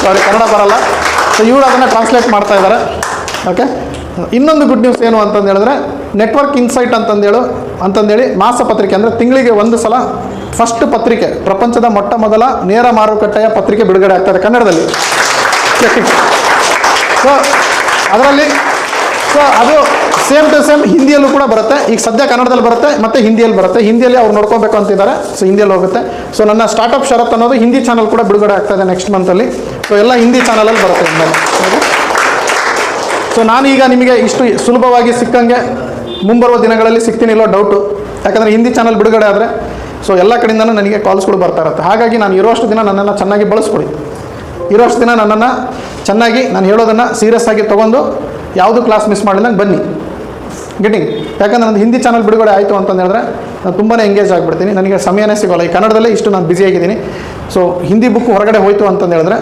ಅವ್ರಿಗೆ ಕನ್ನಡ ಬರಲ್ಲ. ಸೊ ಇವರು ಅದನ್ನು ಟ್ರಾನ್ಸ್ಲೇಟ್ ಮಾಡ್ತಾ ಇದ್ದಾರೆ. ಓಕೆ, ಇನ್ನೊಂದು ಗುಡ್ ನ್ಯೂಸ್ ಏನು ಅಂತಂದು ಹೇಳಿದ್ರೆ, ನೆಟ್ವರ್ಕ್ ಇನ್ಸೈಟ್ ಅಂತಂದೇಳಿ ಮಾಸಪತ್ರಿಕೆ, ಅಂದರೆ ತಿಂಗಳಿಗೆ ಒಂದು ಸಲ ಫಸ್ಟ್ ಪತ್ರಿಕೆ, ಪ್ರಪಂಚದ ಮೊಟ್ಟ ಮೊದಲ ನೇರ ಮಾರುಕಟ್ಟೆಯ ಪತ್ರಿಕೆ ಬಿಡುಗಡೆ ಆಗ್ತದೆ ಕನ್ನಡದಲ್ಲಿ. ಸೊ ಅದರಲ್ಲಿ ಅದು ಸೇಮ್ ಟು ಸೇಮ್ ಹಿಂದಿಯಲ್ಲೂ ಕೂಡ ಬರುತ್ತೆ. ಈಗ ಸದ್ಯ ಕನ್ನಡದಲ್ಲಿ ಬರುತ್ತೆ ಮತ್ತು ಹಿಂದಿಯಲ್ಲಿ ಬರುತ್ತೆ. ಹಿಂದಿಯಲ್ಲಿ ಅವ್ರು ನೋಡ್ಕೋಬೇಕು ಅಂತಿದ್ದಾರೆ, ಸೊ ಹಿಂದಿಯಲ್ಲಿ ಹೋಗುತ್ತೆ. ಸೊ ನನ್ನ ಸ್ಟಾರ್ಟಪ್ ಶರತ್ ಅನ್ನೋದು ಹಿಂದಿ ಚಾನಲ್ ಕೂಡ ಬಿಡುಗಡೆ ಆಗ್ತಾಯಿದೆ ನೆಕ್ಸ್ಟ್ ಮಂತಲ್ಲಿ. ಸೊ ಎಲ್ಲ ಹಿಂದಿ ಚಾನಲಲ್ಲಿ ಬರುತ್ತೆ ಇನ್ಮೇಲೆ. ಸೊ ನಾನೀಗ ನಿಮಗೆ ಇಷ್ಟು ಸುಲಭವಾಗಿ ಸಿಕ್ಕಂಗೆ ಮುಂಬರುವ ದಿನಗಳಲ್ಲಿ ಸಿಗ್ತೀನಿಲ್ಲೋ ಡೌಟು, ಯಾಕಂದರೆ ಹಿಂದಿ ಚಾನಲ್ ಬಿಡುಗಡೆ ಆದರೆ ಸೊ ಎಲ್ಲ ಕಡೆಯಿಂದನೂ ನನಗೆ ಕಾಲ್ಸ್ಗಳು ಬರ್ತಾ ಇರುತ್ತೆ. ಹಾಗಾಗಿ ನಾನು ಇರೋಷ್ಟು ದಿನ ನನ್ನನ್ನು ಚೆನ್ನಾಗಿ ಬಳಸ್ಕೊಡಿ, ಇರೋಷ್ಟು ದಿನ ನನ್ನನ್ನು ಚೆನ್ನಾಗಿ ನಾನು ಹೇಳೋದನ್ನು ಸೀರಿಯಸ್ ಆಗಿ ತೊಗೊಂಡು ಯಾವುದು ಕ್ಲಾಸ್ ಮಿಸ್ ಮಾಡಲಿಲ್ಲ ಬನ್ನಿ ಗೆಟಿಂಗ್. ಯಾಕಂದರೆ ನಂದು ಹಿಂದಿ ಚಾನಲ್ ಬಿಡುಗಡೆ ಆಯಿತು ಅಂತಂದು ಹೇಳಿದ್ರೆ ನಾನು ತುಂಬಾ ಎಂಗೇಜ್ ಆಗಿಬಿಡ್ತೀನಿ, ನನಗೆ ಸಮಯನೇ ಸಿಗೋಲ್ಲ. ಈ ಕನ್ನಡದಲ್ಲೇ ಇಷ್ಟು ನಾನು ಬ್ಯುಸಿಯಾಗಿದ್ದೀನಿ. ಸೊ ಹಿಂದಿ ಬುಕ್ ಹೊರಗಡೆ ಹೋಯಿತು ಅಂತಂದು ಹೇಳಿದ್ರೆ